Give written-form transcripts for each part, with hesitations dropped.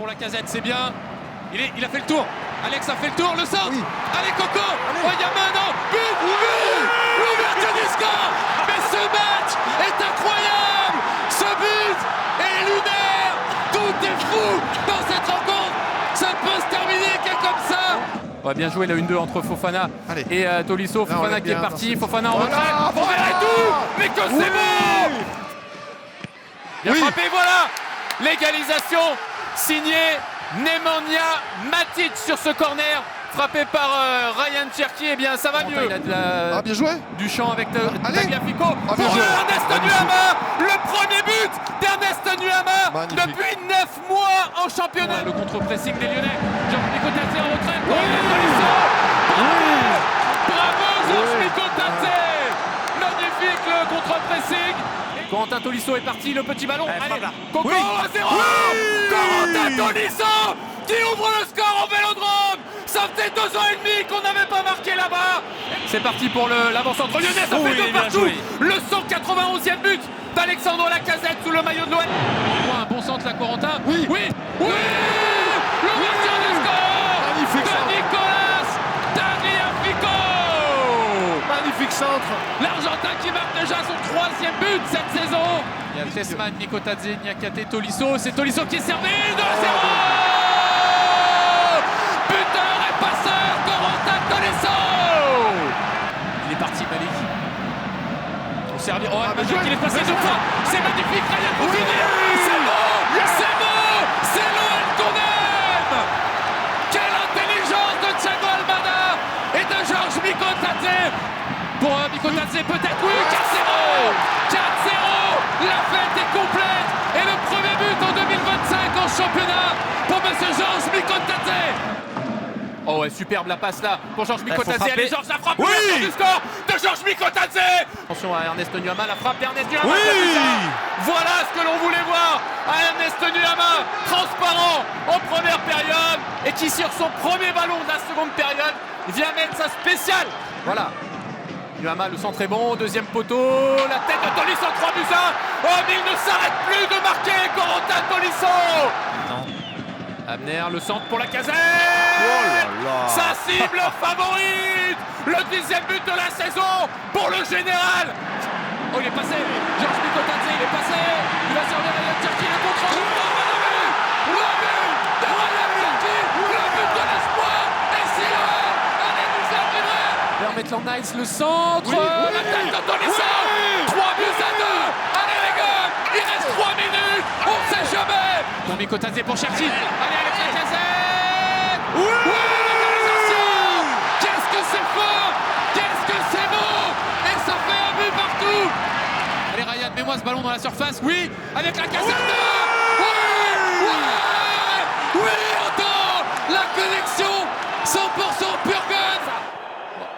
pour la Casette, c'est bien. Il a fait le tour. Alex a fait le tour, le centre. Oui. Allez Coco. Oh, Yaman, non. But, but. L'ouverture du score. Mais ce match est incroyable. Ce but est lunaire. Tout est fou dans cette rencontre. Ça ne peut se terminer que comme ça. Ouais, bien joué la 1-2 entre Fofana et Tolisso. Fofana qui est parti. Fofana en retrait. Fofana et tout. Mais que c'est beau. Bien frappé, voilà. L'égalisation signée Nemanja Matic sur ce corner, frappé par Ryan Cherki. Eh bien, ça va mieux. Il a de bien joué. Du champ avec Tagliafico. Pour bien joué. Ernest Nuama, le premier but d'Ernest Nuama depuis 9 mois en championnat. Le contre-pressing des Lyonnais. Georges Mikotadze en retraite. Bravo Georges Mikotadze. Magnifique le contre-pressing. Corentin Tolisso est parti, le petit ballon. Allez, Coco à 0. Corentin Tolisso qui ouvre le score au Vélodrome. Ça faisait 2 ans et demi qu'on n'avait pas marqué là-bas. C'est parti pour l'avant-centre lyonnais, ça fait 2 partout. Le 191e but d'Alexandre Lacazette sous le maillot de l'OM. Un bon centre là, Corentin. Oui. L'ouverture du score. Magnifique de Nicolas Tagliafico. Magnifique centre. L'Argentin qui marque déjà son 3e but cette saison. Il y a Tesman, Mikotadze, Niakate, Tolisso. C'est Tolisso qui est servi. 2-0. Buteur et passeur, Corentin Tolisso. Il est parti, Malik. Au service. Oh, il est passé 2 fois. C'est magnifique, Ryan pour finir. C'est beau. C'est beau. C'est l'OL qu'on aime. Quelle intelligence de Thiago Almada et de Georges Mikotadze. Pour Mikotadze, peut-être, oui, 4-0. 4-0. La fête est complète. Et le premier but en 2025 en championnat pour monsieur Georges Mikotadze. Oh ouais, superbe la passe là pour Georges Mikotadze. Allez, Georges, la frappe du score de Georges Mikotadze. Attention à Ernest Nuama, la frappe d'Ernest Nuama. Voilà ce que l'on voulait voir à Ernest Nuama, transparent en première période et qui sur son premier ballon de la seconde période vient mettre sa spéciale. Voilà. Nuama, le centre est bon, 2e poteau, la tête de Tolisso, 3-1. Oh, mais il ne s'arrête plus de marquer, Corentin Tolisso. Non. Abner, le centre pour la Casette. Sa cible favorite. Le 10e but de la saison pour le général. Oh, il est passé. Georges Mikotadze, il est passé. Il va servir Ryan Cherki, le contrôle. Le but de Ryan Cherki, le but de l'espoir. Et si allez nous faire vibrer. Vermetland Nice, le centre. La tête de Tolisso. 3-2. Allez les gars, il reste 3 minutes. On ne sait jamais. Pour Mikotadze, pour Cherki. Allez, Alex Lacazette. L'égalisation. Qu'est-ce que c'est fort. Qu'est-ce que c'est beau. Et ça fait un but partout. Allez Ryan, mets-moi ce ballon dans la surface. Oui, avec Lacazette. Oui, entend la connexion 100% pure gun.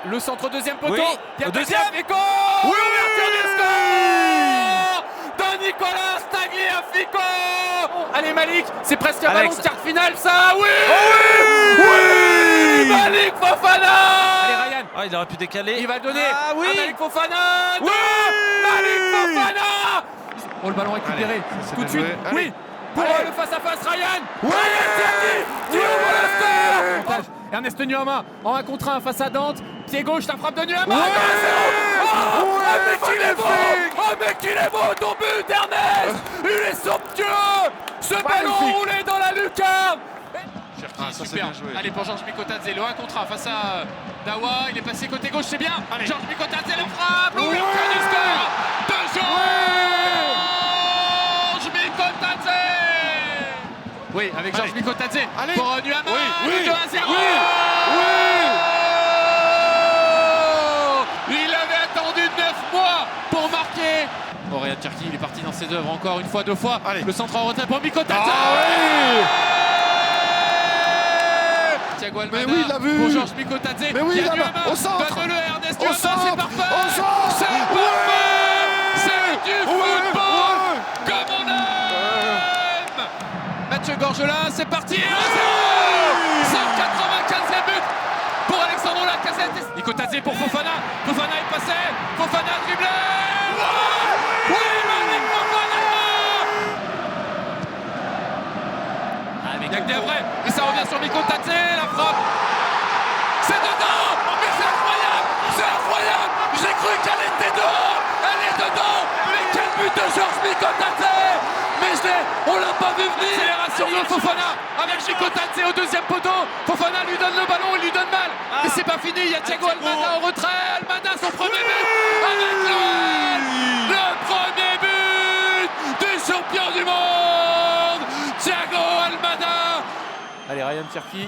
Le centre 2e poteau. Il y a 2e écho. Ouverture du score de Nicolas Tagliafico. Allez Malik, c'est presque un ballon de quart finale ça. Oui, Malik Fofana. Allez Ryan. Ah, il aurait pu décaler. Il va donner à Malik Fofana. Malik Fofana. Oh, le ballon récupéré tout de suite. Oui, pour le face-à-face Ryan. Ryan qui ouvre le score. Ernest Nuama en 1 contre 1 face à Dante. Pied gauche, la frappe de Nuama. Mais qu'il est beau. Oh mais qu'il est beau ton but Ernest. Il est somptueux. Ce ballon roulé dans la lucarne. Cherki, super. Allez pour Georges Mikotadze, le 1 contre 1 face à Dawa. Il est passé côté gauche, c'est bien. Georges Mikotadze, la frappe. L'ouverture du score de Georges Mikotadze. Oui, avec Georges Mikotadze pour Nuama. 2-0. Il avait attendu 9 mois pour marquer. Oh, Ryan Cherki, il est parti dans ses œuvres encore une fois, 2 fois. Le centre en retrait pour Mikotadze. Thiago Almada pour Georges Mikotadze. Mais oui, là-bas, au centre. Donne-le Ernest Nuama, c'est parfait. Au centre. C'est parfait. C'est du football comme on aime. Mathieu Gorgelin, c'est parti. 1-0. 195e but pour Alexandre Lacazette. Mikotadze pour Fofana. Fofana est passé. Fofana dribblé. Oui, Malik Fofana. Avec n'y a que des vrais. Et ça revient sur Mikotadze, la frappe. C'est dedans. Mais c'est incroyable. C'est incroyable. J'ai cru qu'elle était dehors. Elle est dedans. Mais quel but de Georges Mikotadze. Mais on l'a pas vu venir. Accélération de Fofana avec Mikotadze au deuxième poteau. Fofana lui donne le ballon, il lui donne mal. Mais c'est pas fini, il y a Thiago Almada au retrait. Almada son premier but avec l'OL. Le premier but du champion du monde, Thiago Almada. Allez, Ryan Cherki,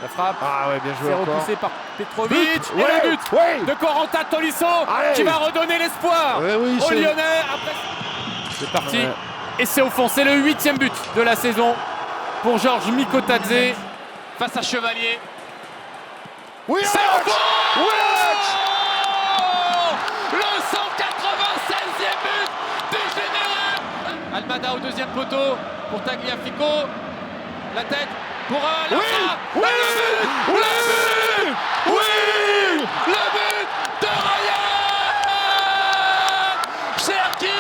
la frappe. Ah ouais, bien joué. C'est encore. repoussé par Petrovic. Ouais, et le but ouais. de Corentin Tolisso qui va redonner l'espoir aux Lyonnais. Après... C'est parti. Ouais. Et c'est au fond, c'est le 8e but de la saison pour Georges Mikotadze face à Chevalier. Oui, c'est au fond. Oui, le 196e but du général. Almada au deuxième poteau pour Tagliafico. La tête pour la frappe. Oui, le but, oui, le but de Ryan Cherki.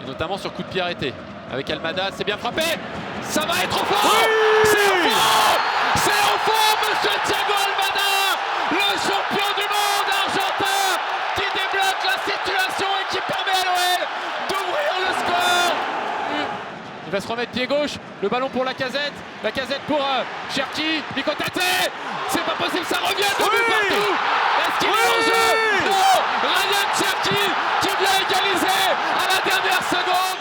Et notamment sur coup de pied arrêté avec Almada, c'est bien frappé. Ça va être au fond. C'est au fond. C'est au fond, monsieur Thiago Almada, le champion du monde argentin qui débloque la situation et qui permet à l'OL d'ouvrir le score. Il va se remettre pied gauche, le ballon pour Lacazette pour Cherki, Mikotadze. C'est pas possible, ça revient de but partout. Est-ce qu'il est en jeu? Non. Ryan Cherki qui vient égaliser à la dernière seconde.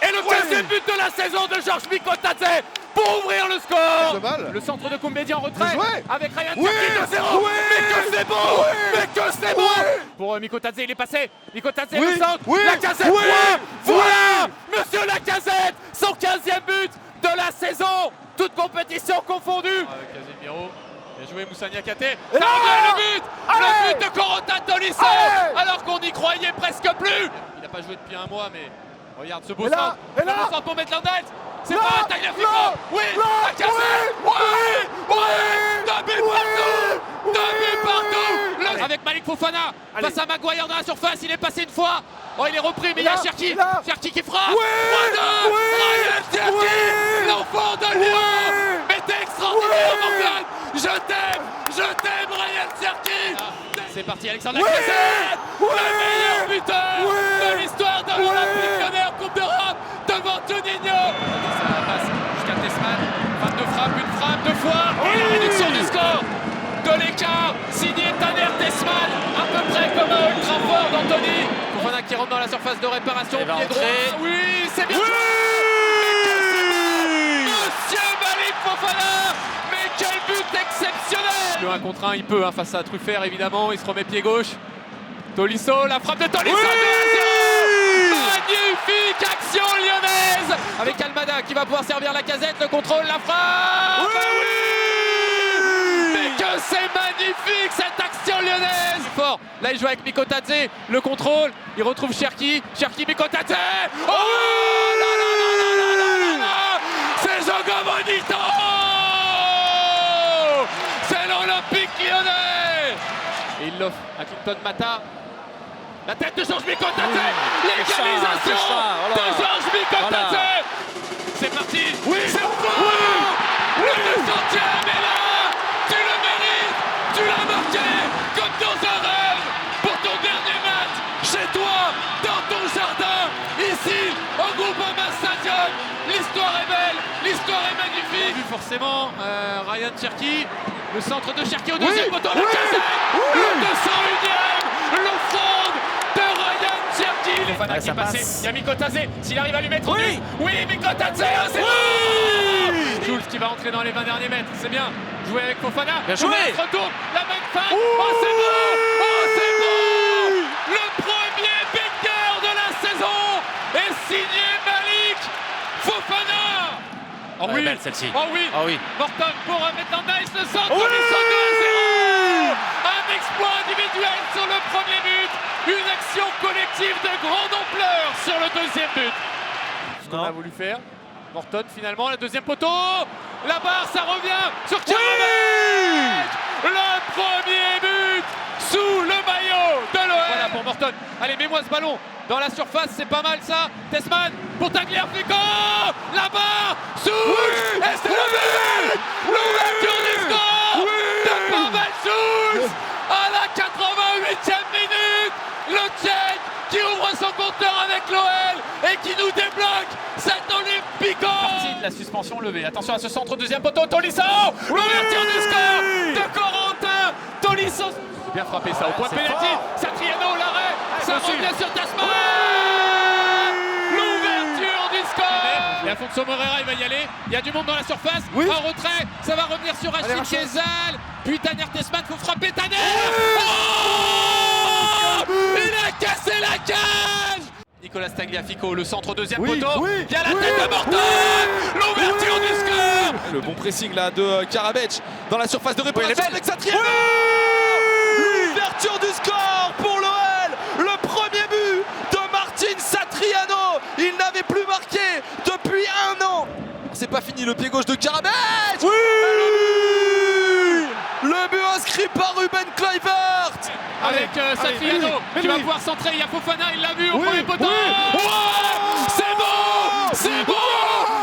Et le 15e but de la saison de Georges Mikotadze pour ouvrir le score. Le centre de Koumbedi en retrait avec Ryan Cherki 2-0. Mais que c'est beau. Mais que c'est beau. Pour Mikotadze, il est passé. Mikotadze le centre. Lacazette. Voilà. Monsieur Lacazette, son 15e but de la saison, toute compétition confondue. Avec Casemiro. Bien joué Moussa Niakhaté. Le but de Corentin Tolisso. Alors qu'on n'y croyait presque plus. Il n'a pas joué depuis un mois, mais regarde ce beau centre. Le beau centre pour Maitland Niles. C'est pas Tagliafico. Oui, Lacazette. Oui. 2 buts partout. 2 buts partout. Avec Malik Fofana face à Maguire dans la surface. Il est passé une fois. Oh, il est repris, mais il y a Cherki. Cherki qui frappe. Ryan Cherki, l'enfant de Lyon. Mais t'es extraordinaire, Morgan. Je t'aime, Ryan Cherki. C'est parti, Alexandre Lacazette. Le meilleur buteur de l'histoire de l'Olympique Lyonnais en Coupe d'Europe devant Juninho. Ça passe jusqu'à Tessman. Une frappe, 2 fois. Et la réduction du score de l'écart signé Taner Tessman, à peu près comme un ultra fort d'Anthony. Fofana qui rentre dans la surface de réparation, pied droit. Oui, c'est bien joué. Monsieur Malik Fofana, mais quel but exceptionnel. Le 1 contre 1, il peut face à Truffert évidemment. Il se remet pied gauche. Tolisso, la frappe de Tolisso. Magnifique action lyonnaise avec Almada qui va pouvoir servir Lacazette, le contrôle, la frappe. Mais que c'est magnifique cette action lyonnaise. Fort. Là il joue avec Mikotadze, le contrôle, il retrouve Cherki, Mikotadze. Oh là là là là là là. C'est Jogo Bonito. C'est l'Olympique Lyonnais. Et il l'offre à Clinton Mata. La tête de Georges Mikotadze. L'égalisation de Georges Mikotadze. C'est parti. C'est au fond. Le 200e est là. Tu le mérites. Tu l'as marqué comme dans un rêve pour ton dernier match chez toi, dans ton jardin, ici au Groupama Stadium. L'histoire est belle, l'histoire est magnifique. Forcément, Ryan Cherki, le centre de Cherki au deuxième poteau. Le 201e, l'offrande de Ryan Cherki. Fofana qui est passé, il y a Mikotadze, s'il arrive à lui mettre au but. Oui, Mikotadze, c'est bon. Jules qui va entrer dans les 20 derniers mètres, c'est bien. Jouer avec Fofana, bien joué. Retourne, la même fin. Oh c'est bon. Le premier banger de la saison est signé Malik Fofana. Oh oui, belle celle-ci. Oh oui. Oh oui. Morton pour Maitland Niles, le centre, oui. 2-0. Un exploit individuel sur le premier but. Une action collective de grande ampleur sur le deuxième but. Ce qu'on a voulu faire. Morton finalement, le deuxième poteau. La barre, ça revient sur Karaman. Le premier but sous le maillot de l'OL. Voilà pour Morton. Allez, mets-moi ce ballon dans la surface, c'est pas mal ça. Tessman pour Tagliafico. La barre. Schulz. Et c'est le but. L'ouverture du score de Pavel Schulz à la 88e minute. Le Tchèque qui ouvre son compteur avec l'OL et qui nous débloque cet Olympico. Partie de la suspension levée. Attention à ce centre, deuxième poteau, Tolisso. L'ouverture du score de Corentin Tolisso. Bien frappé ça au point de pénalty. Satriano, l'arrêt. Ça revient sur Tasman. L'ouverture du score. Et Afonso Moreira, il va y aller. Il y a du monde dans la surface. En retrait, ça va revenir sur Rachid Kezal. Puis Tanner Tessman, faut frapper Tanner. Il a cassé la cage. Nicolas Tagliafico, le centre, deuxième poteau. Il y a la tête de Morton. L'ouverture du score. Le bon pressing là de Karabec dans la surface de réparation avec Satriano. L'ouverture du score pour l'OL. Le premier but de Martin Satriano. Il n'avait plus marqué depuis 1 an. C'est pas fini, le pied gauche de Karabec. Le but inscrit par Ruben Kluivert. Avec Satriano qui va pouvoir centrer. Il y a Fofana, il l'a vu au premier poteau. C'est beau, c'est beau,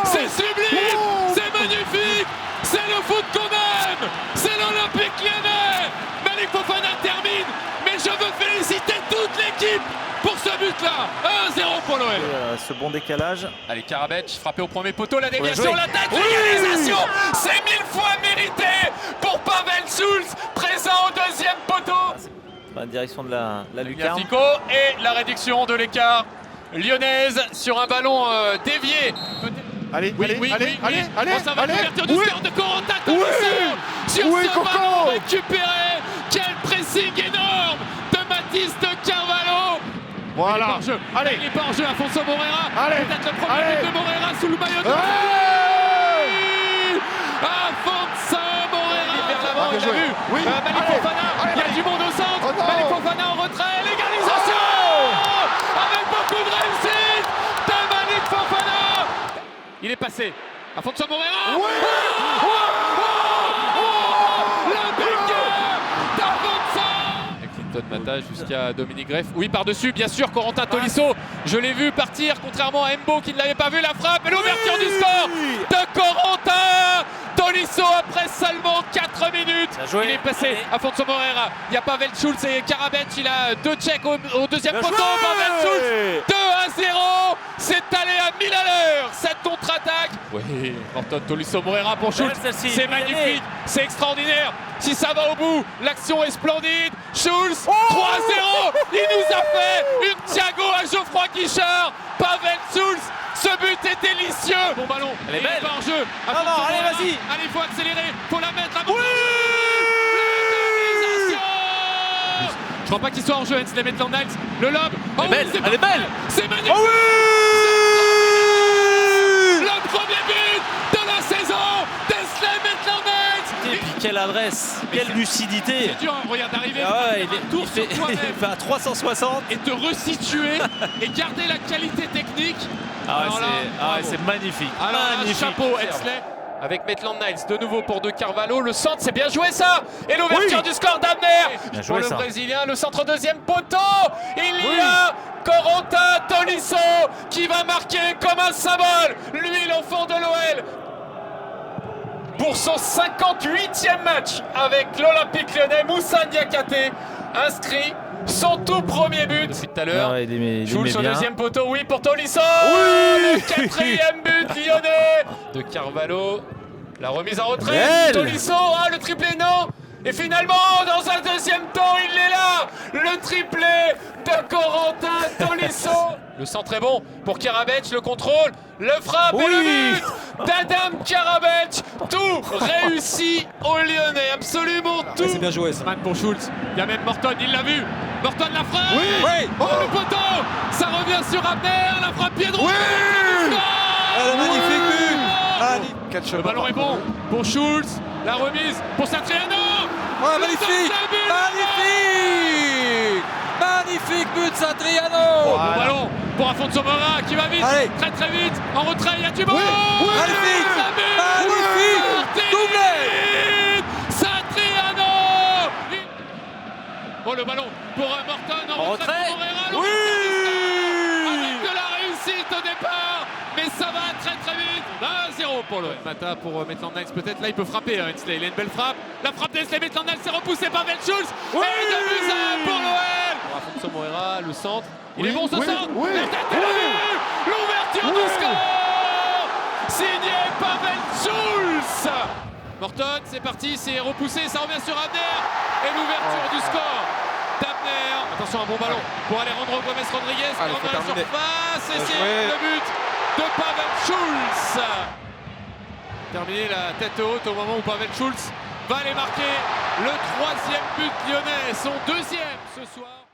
c'est sublime, c'est magnifique. C'est le foot qu'on aime. C'est l'Olympique Lyonnais. Malik Fofana termine. Mais je veux féliciter toute l'équipe pour ce but-là. 1-0 pour l'OL. Ce bon décalage. Allez, Karabec frappé au premier poteau. La déviation, la tête, l'égalisation. C'est 1000 fois mérité pour Pavel Schulz, présent au deuxième poteau. Dans la direction de la lucarne. Tagliafico et la réduction de l'écart lyonnaise sur un ballon dévié. Allez, allez, Ça va l'ouverture du score de Corentin Tolisso sur ce ballon récupéré. Quel pressing énorme de Mathis de Carvalho. Voilà. Il est pas en jeu, Afonso Moreira. Peut-être le premier but de Moreira sous le maillot de Afonso Moreira. Vers l'avant, il a vu. Malik Fofana, il y a du monde au centre. Malik Fofana en retrait, l'égalisation avec beaucoup de réussite de Malik Fofana. Il est passé. Afonso Moreira. Le buteur d'Afonso. Clinton Mata jusqu'à Dominique Greff. Oui, par-dessus, bien sûr, Corentin Tolisso. Je l'ai vu partir, contrairement à Mbo qui ne l'avait pas vu. La frappe et l'ouverture du score de Corentin Tolisso après seulement 4 minutes. Il est passé. Afonso Moreira. Il y a Pavel Schulz et Karabec. Il a 2 Tchèques au deuxième poteau. Pavel Schulz. 2-0. C'est allé à 1000 à l'heure. Cette contre-attaque. Oui, Morton Tolisso Moreira pour Schulz. C'est magnifique. C'est extraordinaire. Si ça va au bout, l'action est splendide. Schulz, 3-0. Il nous a fait une Thiago à Geoffroy Guichard. Pavel Schulz. Ce but est délicieux. Bon ballon. Elle est belle. Pas en jeu. Non, allez, vas-y. Allez, il faut accélérer. Faut la mettre à bout. Je crois pas qu'il soit en jeu, Hensley Maitland-Niles. Le lob. Elle est belle. C'est magnifique. Le premier but de la saison d'Hensley Maitland-Niles. Et puis quelle adresse, quelle lucidité. C'est dur, regarde arriver. Il fait à 360. Et te resituer et garder la qualité technique. C'est magnifique. Magnifique. Chapeau, Hensley. Avec Maitland-Niles de nouveau pour De Carvalho. Le centre, c'est bien joué ça. Et l'ouverture du score d'Abner pour le Brésilien. Le centre deuxième poteau. Il y a Corentin Tolisso qui va marquer comme un symbole. Lui, l'enfant de l'OL. Pour son 58e match avec l'Olympique Lyonnais, Moussa Niakhaté inscrit son tout premier but depuis tout à l'heure. Schulz au deuxième poteau, oui pour Tolisso. Le 4e but lyonnais de Carvalho. La remise en retrait. Tolisso, le triplé non. Et finalement, dans un deuxième temps, il est là. Le triplé de Corentin Tolisso. Le centre est bon pour Karabec, le contrôle, le frappe et le but d'Adam Karabec. Tout réussi aux Lyonnais, absolument tout. C'est bien joué ça. Man pour Schulz, il y a même Morton, il l'a vu. Morton la frappe. Le poteau, ça revient sur Abner, la frappe pied droit. Magnifique but. Le ballon est bon pour Schulz, la remise pour Satriano. Magnifique. Magnifique but Satriano. Bon ballon pour Afonso Moreira qui va vite, très vite, en retrait, il y a du bon. Magnifique. Doublé. Satriano. Bon le ballon pour Morton en retrait pour Moreira. Avec de la réussite au départ, mais ça va très vite. 1-0 pour l'OM. Mata pour Maitland Niles peut-être. Là, il peut frapper. Hensley, il a une belle frappe. La frappe d'Hensley, Maitland Niles, c'est repoussé par Veltschulz. Et 2-1 pour l'OM. Afonso Moreira, le centre. Il est bon ce centre. La tête de la vue. L'ouverture du score. Signé par Veltschulz. Morton, c'est parti, c'est repoussé, ça revient sur Abner. Et l'ouverture du score d'Abner. Attention, un bon ballon pour aller rendre Gomez Rodriguez. Qui rentre dans la surface. Et c'est le but de Pavel Schulz. Terminé la tête haute au moment où Pavel Schulz va aller marquer le 3e but lyonnais, son 2e ce soir.